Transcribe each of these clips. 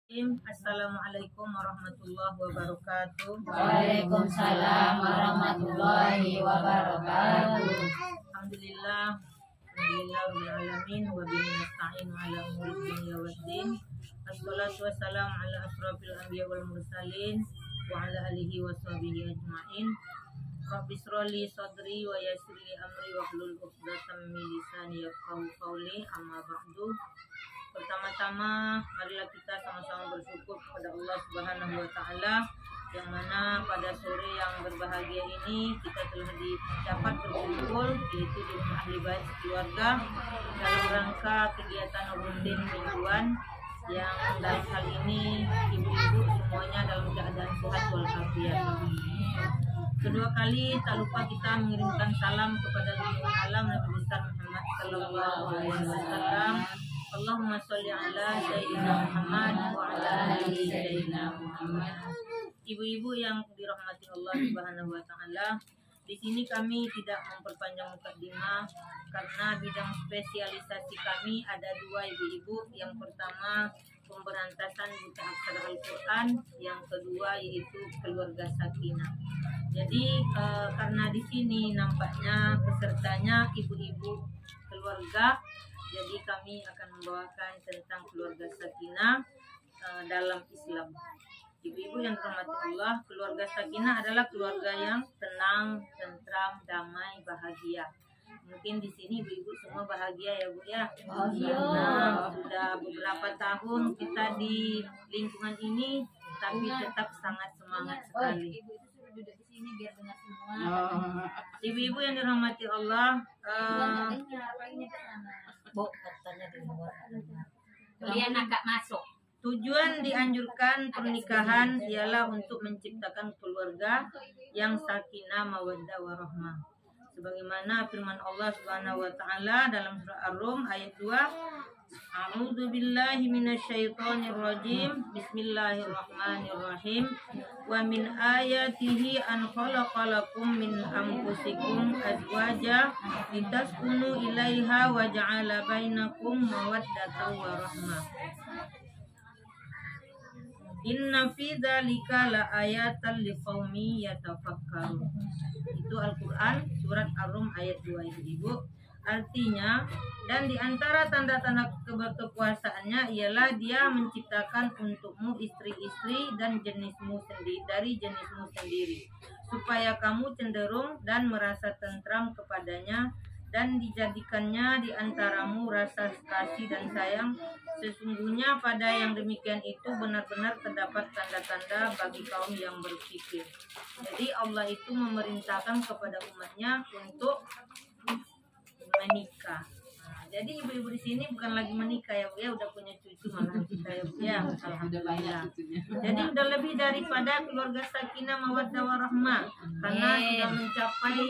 Assalamualaikum warahmatullahi wabarakatuh. Waalaikumsalam warahmatullahi wabarakatuh. Alhamdulillah, rabbil alamin wa bihi nasta'in ala umuri dunya waddin. Wassalatu wassalamu ala asrofil anbiya wal mursalin wa ala alihi wa sahbihi ajma'in. Rabbi shrahli sadri wa yassir li amri wa hlul 'uqdatam min lisani yafqahu qawli. Amma ba'du. Pertama-tama marilah kita sama-sama bersyukur kepada Allah Subhanahu wa taala yang mana pada sore yang berbahagia ini kita telah dapat berkumpul yaitu di rumah ahli bait keluarga dalam rangka kegiatan rutin mingguan yang dalam hal ini ibu-ibu semuanya dalam keadaan sehat walafiat. Kedua kali tak lupa kita mengirimkan salam kepada junjungan alam Nabi besar Muhammad sallallahu alaihi wasallam. Allahumma sholli ala sayyidina Muhammad wa ala ali sayyidina Muhammad. Ibu-ibu yang dirahmati Allah Subhanahu wa taala, di sini kami tidak memperpanjang mukadimah karena bidang spesialisasi kami ada dua ibu-ibu. Yang pertama pemberantasan buta aksara Al-Qur'an, yang kedua yaitu keluarga sakinah. Jadi karena di sini nampaknya pesertanya ibu-ibu keluarga, jadi kami akan membawakan tentang keluarga sakinah dalam Islam. Ibu-ibu yang dirahmati Allah, keluarga sakinah adalah keluarga yang tenang, tentram, damai, bahagia. Mungkin di sini ibu-ibu semua bahagia ya Bu ya. Karena sudah beberapa tahun kita di lingkungan ini, tapi tetap sangat semangat sekali. Ibu-ibu yang dirahmati Allah, Kalian agak masuk. tujuan dianjurkan pernikahan ialah untuk menciptakan keluarga yang sakinah, mawaddah, warahmah. Sebagaimana firman Allah Subhanahu wa taala dalam surah Ar-Rum ayat 2, A'udzu billahi minasyaitonir rajim. Bismillahirrahmanirrahim. Wa min ayatihi an khalaqalakum min anfusikum azwaja litaskunu ilaiha wa ja'ala bainakum mawaddatan wa rahmah. Inna fi dzalika laayatan liqaumin yatafakkarun. Itu Al-Qur'an surat Ar-Rum ayat 2 Ibu. Artinya, dan di antara tanda-tanda kekuasaannya ialah Dia menciptakan untukmu istri-istri dan jenismu sendiri dari jenismu sendiri, supaya kamu cenderung dan merasa tentram kepadanya, dan dijadikannya di antaramu rasa kasih dan sayang. Sesungguhnya pada yang demikian itu benar-benar terdapat tanda-tanda bagi kaum yang berpikir. Jadi Allah itu memerintahkan kepada umatnya untuk menikah. Nah, jadi ibu-ibu di sini bukan lagi menikah ya Bu ya, udah punya cucu malah kita ya Bu ya. Alhamdulillah. Jadi udah lebih daripada keluarga sakinah, mawaddah, warahmah, karena sudah mencapai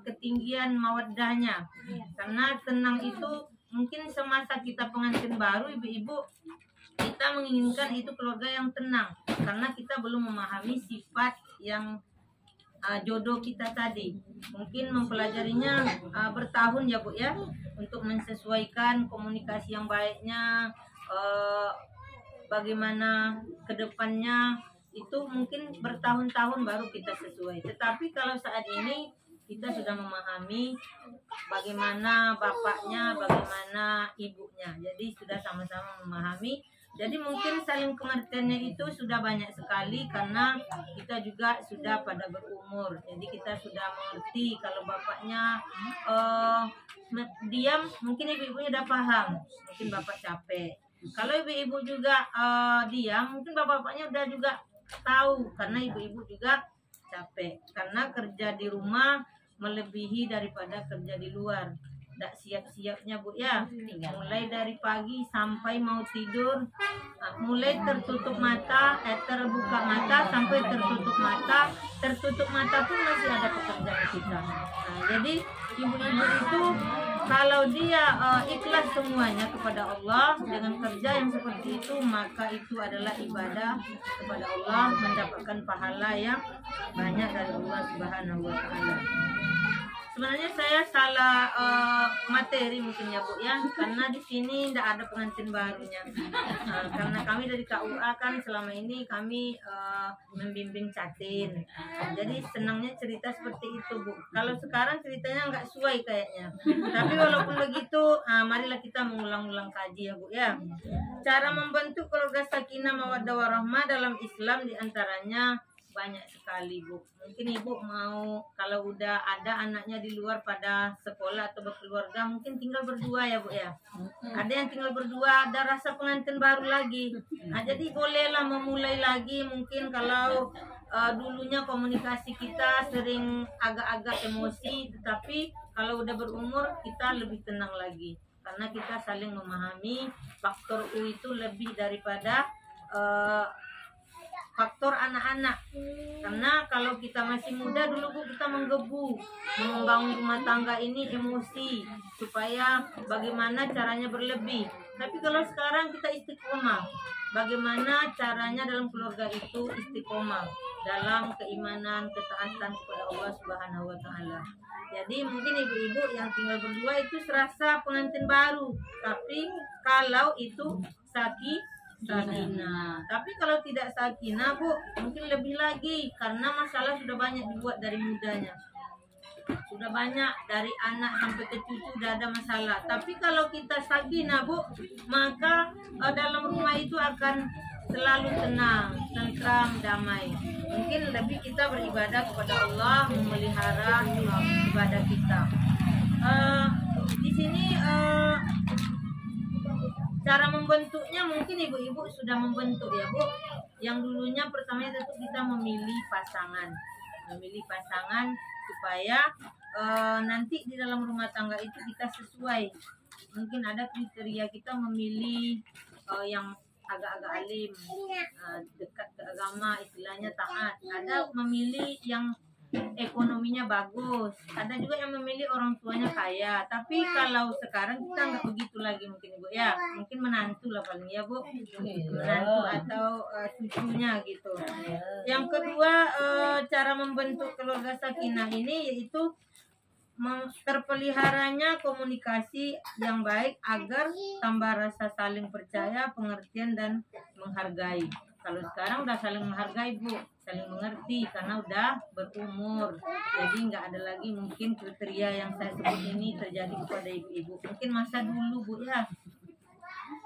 ketinggian mawaddahnya. Karena tenang itu mungkin semasa kita pengantin baru ibu-ibu, kita menginginkan itu keluarga yang tenang karena kita belum memahami sifat yang jodoh kita tadi. Mungkin mempelajarinya bertahun ya Bu ya, untuk mensesuaikan komunikasi yang baiknya, bagaimana kedepannya itu mungkin bertahun-tahun baru kita sesuai. Tetapi kalau saat ini kita sudah memahami bagaimana bapaknya, bagaimana ibunya, jadi sudah sama-sama memahami. Jadi mungkin saling pengertiannya itu sudah banyak sekali karena kita juga sudah pada berumur. Jadi kita sudah mengerti kalau bapaknya diam, mungkin ibu-ibunya udah paham, mungkin bapak capek. Kalau ibu-ibu juga diam, mungkin bapak-bapaknya udah juga tahu karena ibu-ibu juga capek. Karena kerja di rumah melebihi daripada kerja di luar. Tidak siap-siapnya Bu ya, mulai dari pagi sampai mau tidur, mulai tertutup mata, terbuka mata sampai tertutup mata pun masih ada pekerjaan kita. Nah, jadi ibu-ibu itu kalau dia ikhlas semuanya kepada Allah dengan kerja yang seperti itu, maka itu adalah ibadah kepada Allah, mendapatkan pahala yang banyak dari Allah Subhanahu wa taala. Sebenarnya saya salah materi mungkin ya Bu ya, karena di sini tidak ada pengantin barunya. Karena kami dari KUA kan selama ini kami membimbing catin, jadi senangnya cerita seperti itu Bu. Kalau sekarang ceritanya nggak sesuai kayaknya, tapi walaupun begitu, marilah kita mengulang-ulang kaji ya Bu ya. Cara membentuk keluarga sakinah mawaddah warahmah dalam Islam diantaranya banyak sekali Bu. Mungkin Ibu mau kalau udah ada anaknya di luar pada sekolah atau berkeluarga, mungkin tinggal berdua ya Bu ya. Ada yang tinggal berdua, ada rasa pengantin baru lagi. Jadi bolehlah memulai lagi. Mungkin kalau dulunya komunikasi kita sering agak-agak emosi, tetapi kalau udah berumur kita lebih tenang lagi. Karena kita saling memahami. Faktor U itu lebih daripada faktor anak-anak. Karena kalau kita masih muda dulu Bu, kita menggebu membangun rumah tangga ini emosi supaya bagaimana caranya berlebih. Tapi kalau sekarang kita istiqomah, bagaimana caranya dalam keluarga itu istiqomah dalam keimanan, ketaatan kepada Allah Subhanahu wa taala. Jadi mungkin ibu-ibu yang tinggal berdua itu serasa pengantin baru, tapi kalau itu sakinah. Tapi kalau tidak sakinah Bu, mungkin lebih lagi karena masalah sudah banyak dibuat dari mudanya. Sudah banyak dari anak sampai ke cucu sudah ada masalah. Tapi kalau kita sakinah Bu, maka dalam rumah itu akan selalu tenang, tentram, damai. Mungkin lebih kita beribadah kepada Allah, memelihara ibadah kita. Di sini cara membentuknya mungkin ibu-ibu sudah membentuk ya Bu. Yang dulunya pertama tentu kita memilih pasangan supaya nanti di dalam rumah tangga itu kita sesuai. Mungkin ada kriteria kita memilih yang agak-agak alim, dekat ke agama, istilahnya taat. Ada memilih yang ekonominya bagus, ada juga yang memilih orang tuanya kaya. Tapi kalau sekarang kita nggak begitu lagi mungkin Ibu ya, mungkin menantu lah paling ya Bu, menantu atau cucunya gitu. Yang kedua, cara membentuk keluarga sakinah ini yaitu terpeliharanya komunikasi yang baik agar tambah rasa saling percaya, pengertian dan menghargai. Kalau sekarang udah saling menghargai Bu, saling mengerti karena udah berumur. Jadi nggak ada lagi mungkin kriteria yang saya sebut ini terjadi kepada ibu-ibu. Mungkin masa dulu Bu ya.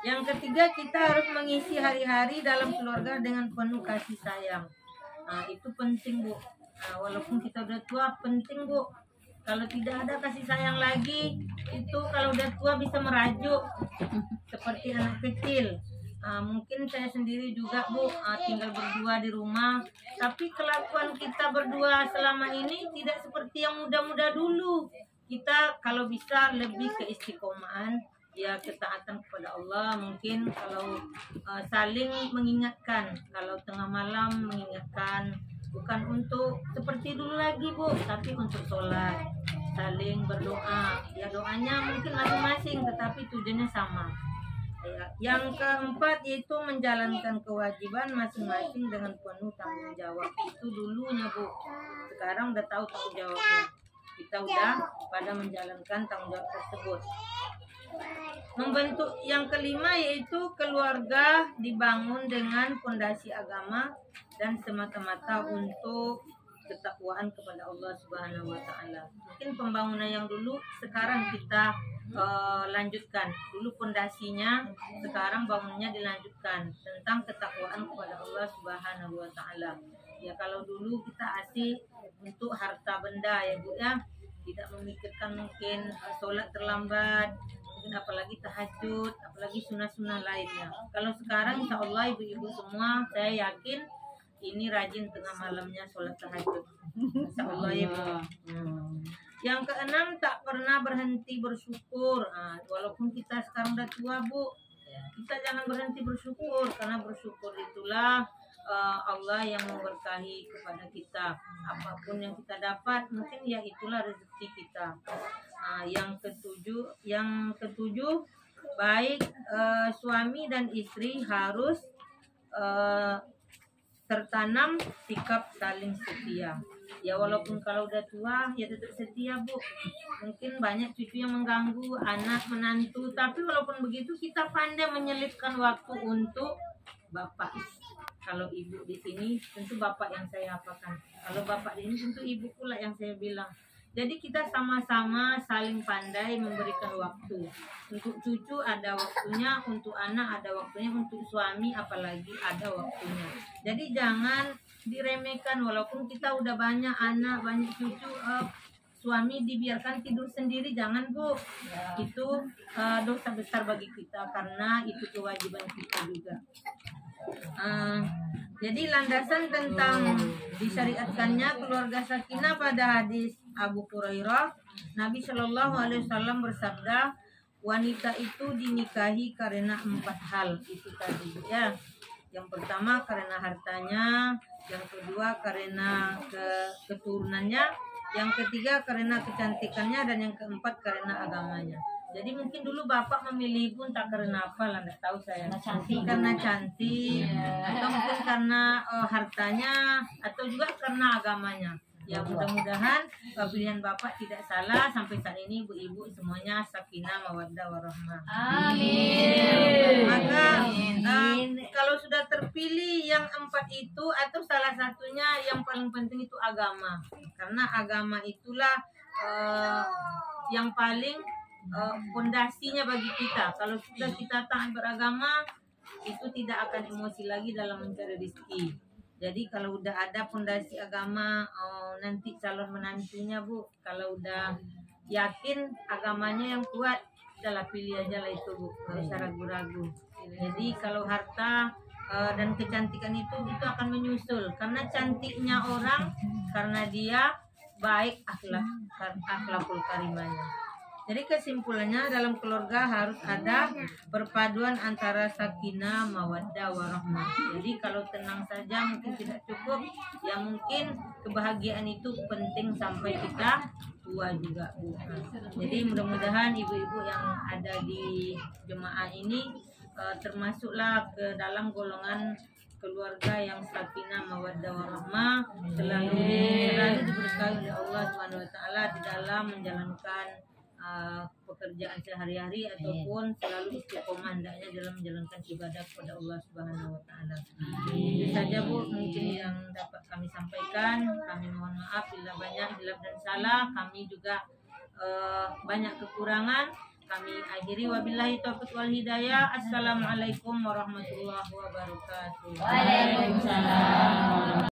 Yang ketiga, kita harus mengisi hari-hari dalam keluarga dengan penuh kasih sayang. Itu penting Bu. Walaupun kita udah tua, penting Bu. Kalau tidak ada kasih sayang lagi, itu kalau udah tua bisa merajuk seperti anak kecil. Mungkin saya sendiri juga Bu, tinggal berdua di rumah, tapi kelakuan kita berdua selama ini tidak seperti yang muda-muda dulu. Kita kalau bisa lebih keistiqomahan, ya ketaatan kepada Allah. Mungkin kalau saling mengingatkan, kalau tengah malam mengingatkan, bukan untuk seperti dulu lagi Bu, tapi untuk sholat, saling berdoa. Ya doanya mungkin masing-masing, tetapi tujuannya sama. Ya. Yang keempat yaitu menjalankan kewajiban masing-masing dengan penuh tanggung jawab. Itu dulunya Bu, sekarang udah tahu tanggung jawabnya. Kita udah pada menjalankan tanggung jawab tersebut. Membentuk yang kelima yaitu keluarga dibangun dengan fondasi agama dan semata-mata untuk ketakwaan kepada Allah Subhanahu wa taala. Mungkin pembangunan yang dulu sekarang kita lanjutkan. Dulu fondasinya, sekarang bangunnya dilanjutkan tentang ketakwaan kepada Allah Subhanahu wa taala. Ya kalau dulu kita asik untuk harta benda ya Bu ya, tidak memikirkan mungkin sholat terlambat, mungkin apalagi tahajud, apalagi sunnah-sunnah lainnya. Kalau sekarang insya Allah ibu-ibu semua saya yakin ini rajin tengah malamnya sholat tahajud. Insya Allah ya Bu. Yang keenam, tak pernah berhenti bersyukur. Walaupun kita sekarang udah tua Bu, kita jangan berhenti bersyukur, karena bersyukur itulah Allah yang memberkahi kepada kita. Apapun yang kita dapat, mungkin ya itulah rezeki kita. Yang ketujuh, baik suami dan istri harus tertanam sikap saling setia. Ya walaupun kalau udah tua ya tetap setia Bu. Mungkin banyak cucu yang mengganggu, anak, menantu, tapi walaupun begitu kita pandai menyelipkan waktu untuk bapak. Kalau ibu di sini tentu bapak yang saya apakan. Kalau bapak di sini tentu ibu pula yang saya bilang. Jadi kita sama-sama saling pandai memberikan waktu. Untuk cucu ada waktunya, untuk anak ada waktunya, untuk suami apalagi ada waktunya. Jadi jangan diremehkan walaupun kita udah banyak anak, banyak cucu, suami dibiarkan tidur sendiri, jangan Bu. Itu dosa besar bagi kita karena itu kewajiban kita juga. Jadi landasan tentang disyariatkannya keluarga sakinah pada hadis Abu Hurairah, Nabi Shallallahu Alaihi Wasallam bersabda, wanita itu dinikahi karena 4 hal itu tadi ya. Yang pertama karena hartanya, yang kedua karena keturunannya, yang ketiga karena kecantikannya, dan yang keempat karena agamanya. Jadi mungkin dulu bapak memilih pun tak karena apa lah, nggak tahu saya. Mungkin karena cantik, atau mungkin karena hartanya, atau juga karena agamanya. Ya mudah-mudahan pilihan bapak tidak salah. Sampai saat ini ibu-ibu semuanya sakinah, mawaddah, warahmah. Amin. Maka kalau sudah terpilih yang 4 itu atau salah satunya, yang paling penting itu agama. Karena agama itulah yang paling fondasinya bagi kita. Kalau sudah kita taat beragama, itu tidak akan emosi lagi dalam mencari rezeki. Jadi kalau udah ada fondasi agama, nanti calon menantunya Bu, kalau udah yakin agamanya yang kuat, udahlah pilih aja lah itu Bu, nggak usah ragu-ragu. Jadi kalau harta dan kecantikan itu akan menyusul, karena cantiknya orang karena dia baik akhlakul karimanya. Jadi kesimpulannya dalam keluarga harus ada perpaduan antara sakinah, mawaddah, warahmah. Jadi kalau tenang saja mungkin tidak cukup, ya mungkin kebahagiaan itu penting sampai kita tua juga Bu. Jadi mudah-mudahan ibu-ibu yang ada di jemaah ini termasuklah ke dalam golongan keluarga yang sakinah, mawaddah, warahmah, selalu diberkahi oleh Allah Subhanahu wa taala di dalam menjalankan pekerjaan sehari-hari ataupun selalu istiqomah hendaknya dalam menjalankan ibadah kepada Allah Subhanahu wa taala. Itu saja Bu mungkin yang dapat kami sampaikan. Kami mohon maaf bila banyak hilaf dan salah, kami juga banyak kekurangan. Kami akhiri wabillahi taufiq wal hidayah. Assalamualaikum warahmatullahi wabarakatuh. Waalaikumsalam.